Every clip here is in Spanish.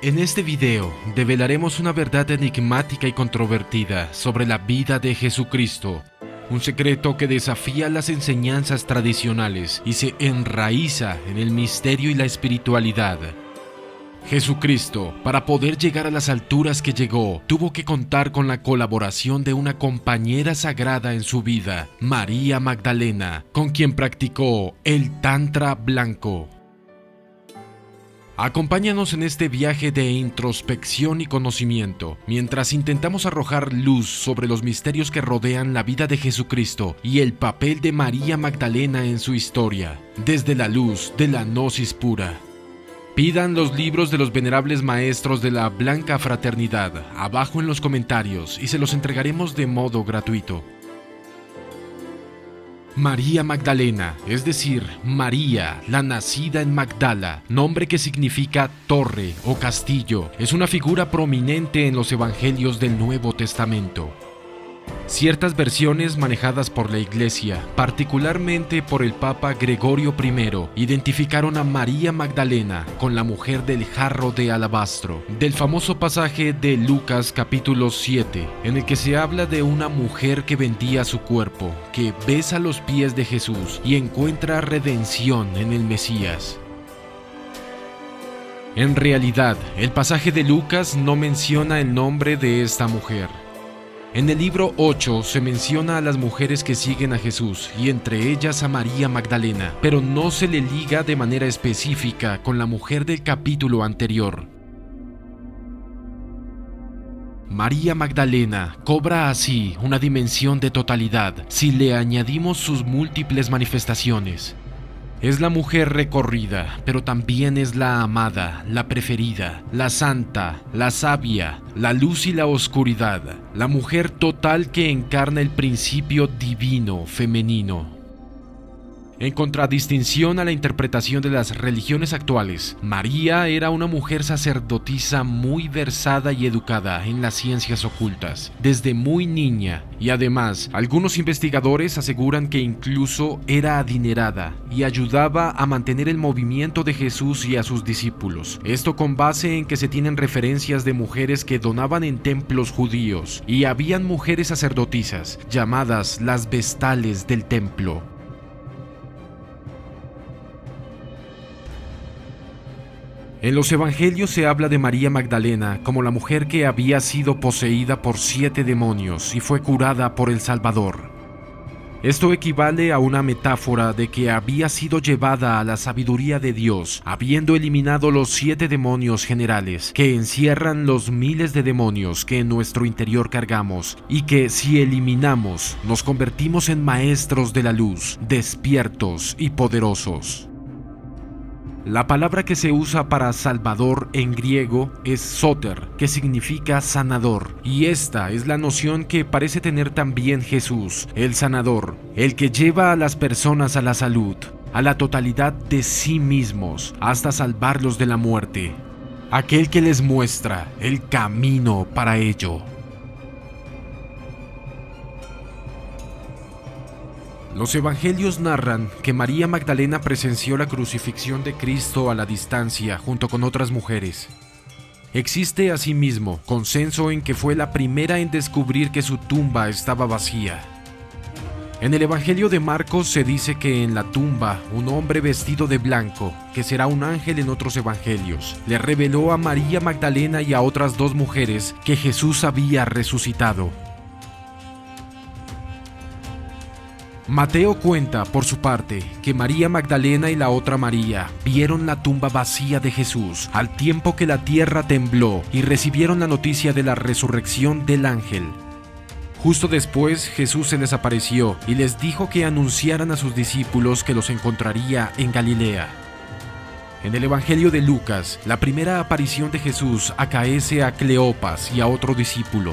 En este video develaremos una verdad enigmática y controvertida sobre la vida de Jesucristo, un secreto que desafía las enseñanzas tradicionales y se enraiza en el misterio y la espiritualidad. Jesucristo, para poder llegar a las alturas que llegó, tuvo que contar con la colaboración de una compañera sagrada en su vida, María Magdalena, con quien practicó el Tantra blanco. Acompáñanos en este viaje de introspección y conocimiento, mientras intentamos arrojar luz sobre los misterios que rodean la vida de Jesucristo y el papel de María Magdalena en su historia, desde la luz de la gnosis pura. Pidan los libros de los venerables maestros de la Blanca Fraternidad abajo en los comentarios y se los entregaremos de modo gratuito. María Magdalena, es decir, María, la nacida en Magdala, nombre que significa torre o castillo, es una figura prominente en los evangelios del Nuevo Testamento. Ciertas versiones manejadas por la Iglesia, particularmente por el Papa Gregorio I, identificaron a María Magdalena con la mujer del jarro de alabastro, del famoso pasaje de Lucas capítulo 7, en el que se habla de una mujer que vendía su cuerpo, que besa los pies de Jesús y encuentra redención en el Mesías. En realidad, el pasaje de Lucas no menciona el nombre de esta mujer. En el libro 8 se menciona a las mujeres que siguen a Jesús y entre ellas a María Magdalena, pero no se le liga de manera específica con la mujer del capítulo anterior. María Magdalena cobra así una dimensión de totalidad si le añadimos sus múltiples manifestaciones. Es la mujer recorrida, pero también es la amada, la preferida, la santa, la sabia, la luz y la oscuridad, la mujer total que encarna el principio divino femenino. En contradistinción a la interpretación de las religiones actuales, María era una mujer sacerdotisa muy versada y educada en las ciencias ocultas, desde muy niña, y además, algunos investigadores aseguran que incluso era adinerada y ayudaba a mantener el movimiento de Jesús y a sus discípulos. Esto con base en que se tienen referencias de mujeres que donaban en templos judíos, y habían mujeres sacerdotisas, llamadas las vestales del templo. En los evangelios se habla de María Magdalena como la mujer que había sido poseída por 7 demonios y fue curada por el Salvador. Esto equivale a una metáfora de que había sido llevada a la sabiduría de Dios, habiendo eliminado los 7 demonios generales que encierran los miles de demonios que en nuestro interior cargamos y que si eliminamos nos convertimos en maestros de la luz, despiertos y poderosos. La palabra que se usa para salvador en griego es soter, que significa sanador, y esta es la noción que parece tener también Jesús, el sanador, el que lleva a las personas a la salud, a la totalidad de sí mismos, hasta salvarlos de la muerte, aquel que les muestra el camino para ello. Los evangelios narran que María Magdalena presenció la crucifixión de Cristo a la distancia junto con otras mujeres. Existe asimismo consenso en que fue la primera en descubrir que su tumba estaba vacía. En el evangelio de Marcos se dice que en la tumba un hombre vestido de blanco, que será un ángel en otros evangelios, le reveló a María Magdalena y a otras 2 mujeres que Jesús había resucitado. Mateo cuenta, por su parte, que María Magdalena y la otra María vieron la tumba vacía de Jesús al tiempo que la tierra tembló y recibieron la noticia de la resurrección del ángel. Justo después, Jesús se les apareció y les dijo que anunciaran a sus discípulos que los encontraría en Galilea. En el Evangelio de Lucas, la primera aparición de Jesús acaece a Cleopas y a otro discípulo.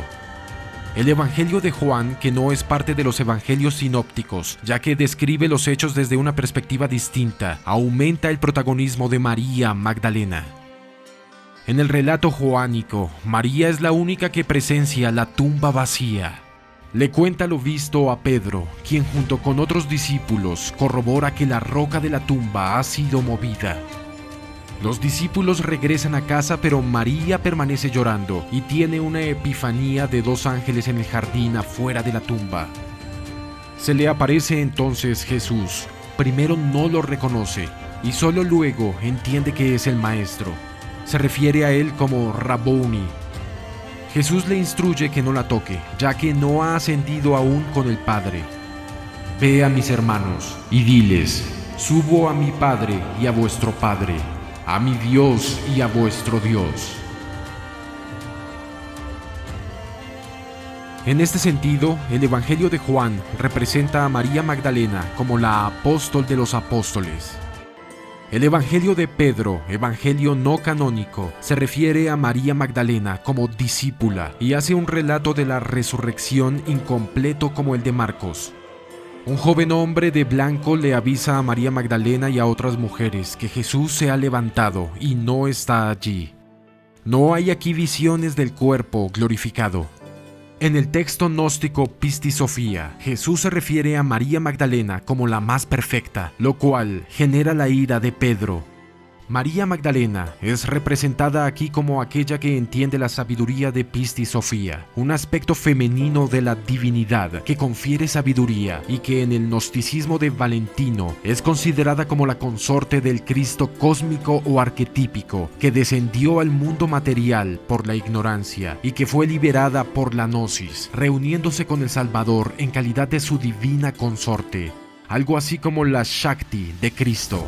El Evangelio de Juan, que no es parte de los evangelios sinópticos, ya que describe los hechos desde una perspectiva distinta, aumenta el protagonismo de María Magdalena. En el relato joánico, María es la única que presencia la tumba vacía. Le cuenta lo visto a Pedro, quien junto con otros discípulos corrobora que la roca de la tumba ha sido movida. Los discípulos regresan a casa, pero María permanece llorando y tiene una epifanía de 2 ángeles en el jardín afuera de la tumba. Se le aparece entonces Jesús. Primero no lo reconoce y solo luego entiende que es el Maestro. Se refiere a él como Raboni. Jesús le instruye que no la toque, ya que no ha ascendido aún con el Padre. Ve a mis hermanos y diles: subo a mi Padre y a vuestro Padre, a mi Dios y a vuestro Dios. En este sentido, el Evangelio de Juan representa a María Magdalena como la apóstol de los apóstoles. El Evangelio de Pedro, evangelio no canónico, se refiere a María Magdalena como discípula y hace un relato de la resurrección incompleto como el de Marcos. Un joven hombre de blanco le avisa a María Magdalena y a otras mujeres que Jesús se ha levantado y no está allí. No hay aquí visiones del cuerpo glorificado. En el texto gnóstico Pistis Sophia, Jesús se refiere a María Magdalena como la más perfecta, lo cual genera la ira de Pedro. María Magdalena es representada aquí como aquella que entiende la sabiduría de Pistis Sophia, un aspecto femenino de la divinidad que confiere sabiduría y que en el gnosticismo de Valentino es considerada como la consorte del Cristo cósmico o arquetípico que descendió al mundo material por la ignorancia y que fue liberada por la gnosis, reuniéndose con el Salvador en calidad de su divina consorte, algo así como la Shakti de Cristo.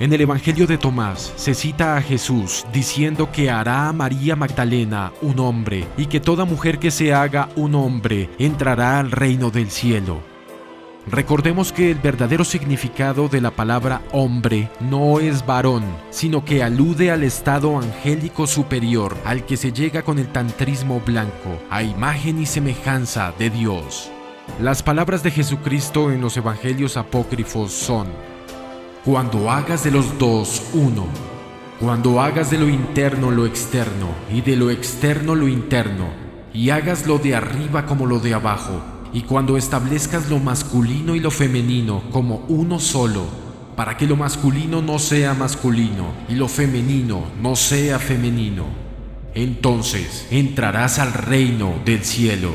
En el Evangelio de Tomás se cita a Jesús diciendo que hará a María Magdalena un hombre y que toda mujer que se haga un hombre entrará al reino del cielo. Recordemos que el verdadero significado de la palabra hombre no es varón, sino que alude al estado angélico superior al que se llega con el tantrismo blanco, a imagen y semejanza de Dios. Las palabras de Jesucristo en los evangelios apócrifos son: cuando hagas de los dos uno, cuando hagas de lo interno lo externo y de lo externo lo interno, y hagas lo de arriba como lo de abajo, y cuando establezcas lo masculino y lo femenino como uno solo, para que lo masculino no sea masculino y lo femenino no sea femenino, entonces entrarás al reino del cielo.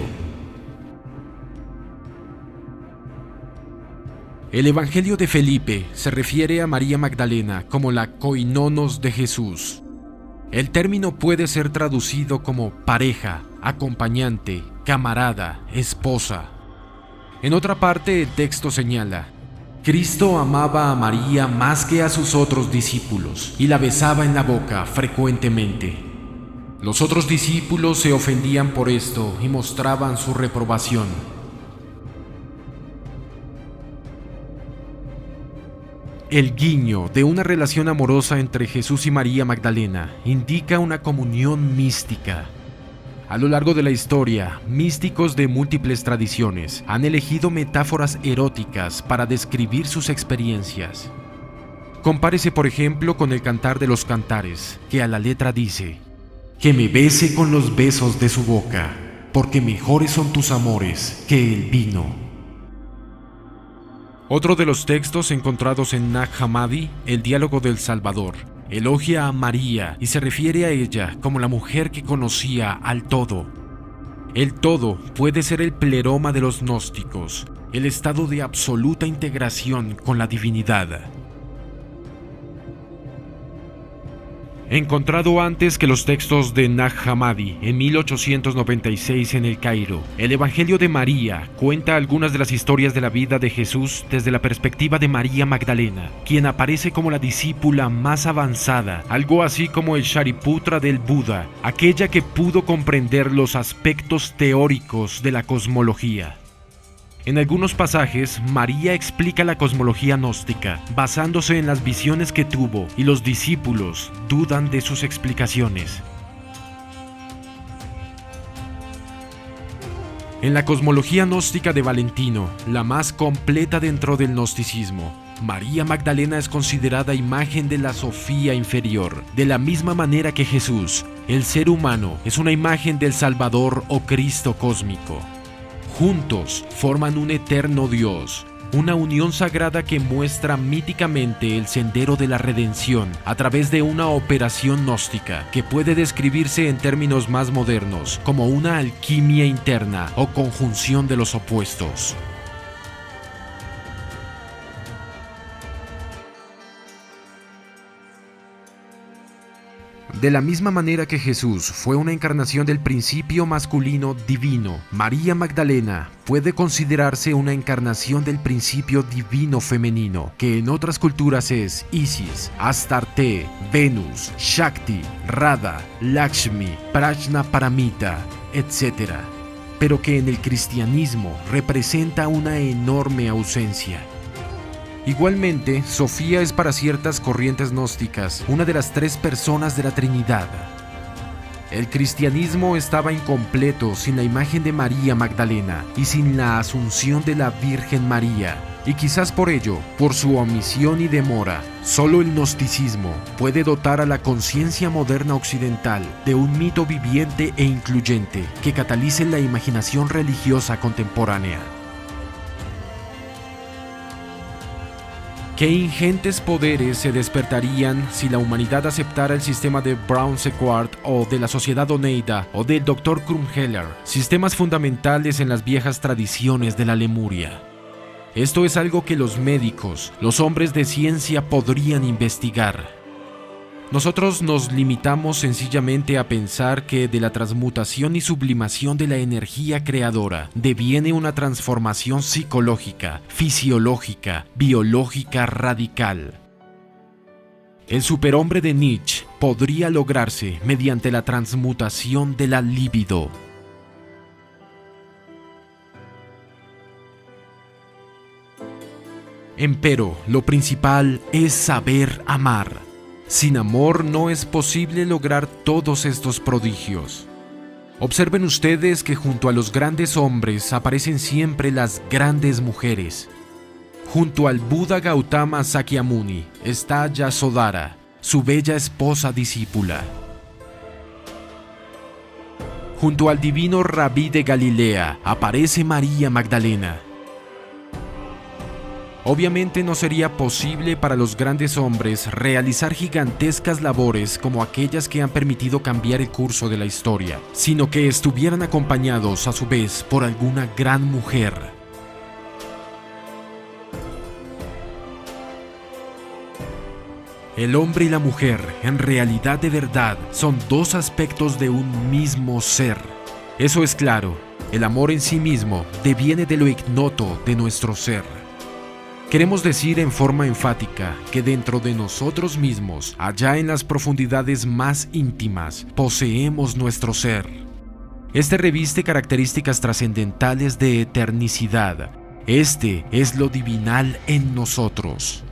El Evangelio de Felipe se refiere a María Magdalena como la koinonos de Jesús. El término puede ser traducido como pareja, acompañante, camarada, esposa. En otra parte el texto señala: Cristo amaba a María más que a sus otros discípulos y la besaba en la boca frecuentemente. Los otros discípulos se ofendían por esto y mostraban su reprobación. El guiño de una relación amorosa entre Jesús y María Magdalena indica una comunión mística. A lo largo de la historia, místicos de múltiples tradiciones han elegido metáforas eróticas para describir sus experiencias. Compárese, por ejemplo, con el Cantar de los Cantares, que a la letra dice: que me bese con los besos de su boca, porque mejores son tus amores que el vino. Otro de los textos encontrados en Nag Hammadi, el diálogo del Salvador, elogia a María y se refiere a ella como la mujer que conocía al todo. El todo puede ser el pleroma de los gnósticos, el estado de absoluta integración con la divinidad. Encontrado antes que los textos de Nag Hammadi en 1896 en el Cairo, el Evangelio de María cuenta algunas de las historias de la vida de Jesús desde la perspectiva de María Magdalena, quien aparece como la discípula más avanzada, algo así como el Shariputra del Buda, aquella que pudo comprender los aspectos teóricos de la cosmología. En algunos pasajes, María explica la cosmología gnóstica, basándose en las visiones que tuvo, y los discípulos dudan de sus explicaciones. En la cosmología gnóstica de Valentino, la más completa dentro del gnosticismo, María Magdalena es considerada imagen de la Sofía inferior, de la misma manera que Jesús, el ser humano, es una imagen del Salvador o Cristo cósmico. Juntos forman un eterno Dios, una unión sagrada que muestra míticamente el sendero de la redención a través de una operación gnóstica que puede describirse en términos más modernos como una alquimia interna o conjunción de los opuestos. De la misma manera que Jesús fue una encarnación del principio masculino divino, María Magdalena puede considerarse una encarnación del principio divino femenino, que en otras culturas es Isis, Astarte, Venus, Shakti, Radha, Lakshmi, Prajna Paramita, etc., pero que en el cristianismo representa una enorme ausencia. Igualmente, Sofía es para ciertas corrientes gnósticas una de las tres personas de la Trinidad. El cristianismo estaba incompleto sin la imagen de María Magdalena y sin la asunción de la Virgen María, y quizás por ello, por su omisión y demora, solo el gnosticismo puede dotar a la conciencia moderna occidental de un mito viviente e incluyente que catalice la imaginación religiosa contemporánea. ¿Qué ingentes poderes se despertarían si la humanidad aceptara el sistema de Brown-Séquard o de la Sociedad Oneida o del Dr. Krumheller, sistemas fundamentales en las viejas tradiciones de la Lemuria? Esto es algo que los médicos, los hombres de ciencia podrían investigar. Nosotros nos limitamos sencillamente a pensar que de la transmutación y sublimación de la energía creadora deviene una transformación psicológica, fisiológica, biológica radical. El superhombre de Nietzsche podría lograrse mediante la transmutación de la libido. Empero, lo principal es saber amar. Sin amor no es posible lograr todos estos prodigios. Observen ustedes que junto a los grandes hombres aparecen siempre las grandes mujeres. Junto al Buda Gautama Sakyamuni está Yasodhara, su bella esposa discípula. Junto al divino Rabí de Galilea aparece María Magdalena. Obviamente no sería posible para los grandes hombres realizar gigantescas labores como aquellas que han permitido cambiar el curso de la historia, sino que estuvieran acompañados a su vez por alguna gran mujer. El hombre y la mujer, en realidad de verdad, son dos aspectos de un mismo ser. Eso es claro, el amor en sí mismo deviene de lo ignoto de nuestro ser. Queremos decir en forma enfática que dentro de nosotros mismos, allá en las profundidades más íntimas, poseemos nuestro ser. Este reviste características trascendentales de eternicidad. Este es lo divinal en nosotros.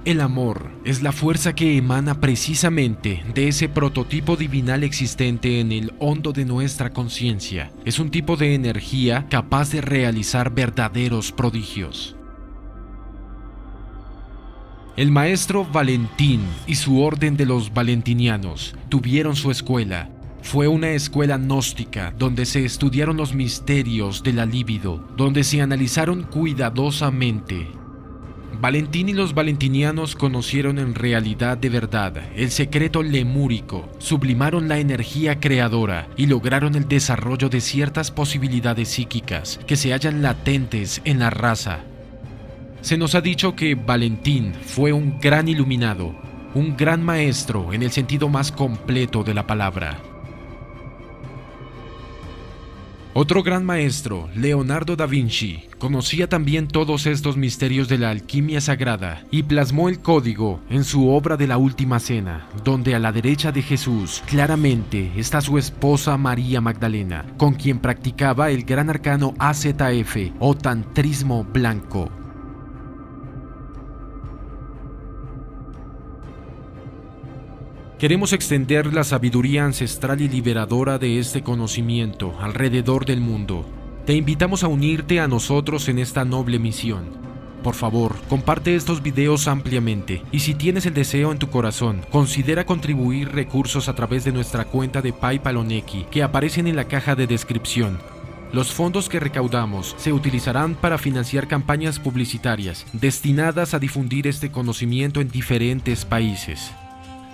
El amor es la fuerza que emana precisamente de ese prototipo divinal existente en el hondo de nuestra conciencia. Es un tipo de energía capaz de realizar verdaderos prodigios. El maestro Valentín y su orden de los valentinianos tuvieron su escuela. Fue una escuela gnóstica donde se estudiaron los misterios de la libido, donde se analizaron cuidadosamente. Valentín y los valentinianos conocieron en realidad de verdad el secreto lemúrico, sublimaron la energía creadora y lograron el desarrollo de ciertas posibilidades psíquicas que se hallan latentes en la raza. Se nos ha dicho que Valentín fue un gran iluminado, un gran maestro en el sentido más completo de la palabra. Otro gran maestro, Leonardo da Vinci, conocía también todos estos misterios de la alquimia sagrada y plasmó el código en su obra de la Última Cena, donde a la derecha de Jesús claramente está su esposa María Magdalena, con quien practicaba el gran arcano AZF o tantrismo blanco. Queremos extender la sabiduría ancestral y liberadora de este conocimiento alrededor del mundo. Te invitamos a unirte a nosotros en esta noble misión. Por favor, comparte estos videos ampliamente y si tienes el deseo en tu corazón, considera contribuir recursos a través de nuestra cuenta de PayPal o Nequi que aparecen en la caja de descripción. Los fondos que recaudamos se utilizarán para financiar campañas publicitarias destinadas a difundir este conocimiento en diferentes países.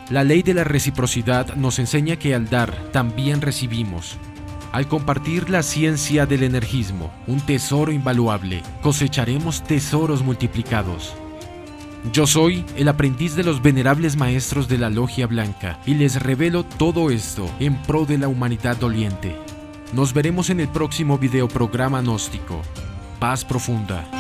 La ley de la reciprocidad nos enseña que al dar, también recibimos. Al compartir la ciencia del energismo, un tesoro invaluable, cosecharemos tesoros multiplicados. Yo soy el aprendiz de los venerables maestros de la Logia Blanca y les revelo todo esto en pro de la humanidad doliente. Nos veremos en el próximo videoprograma gnóstico. Paz profunda.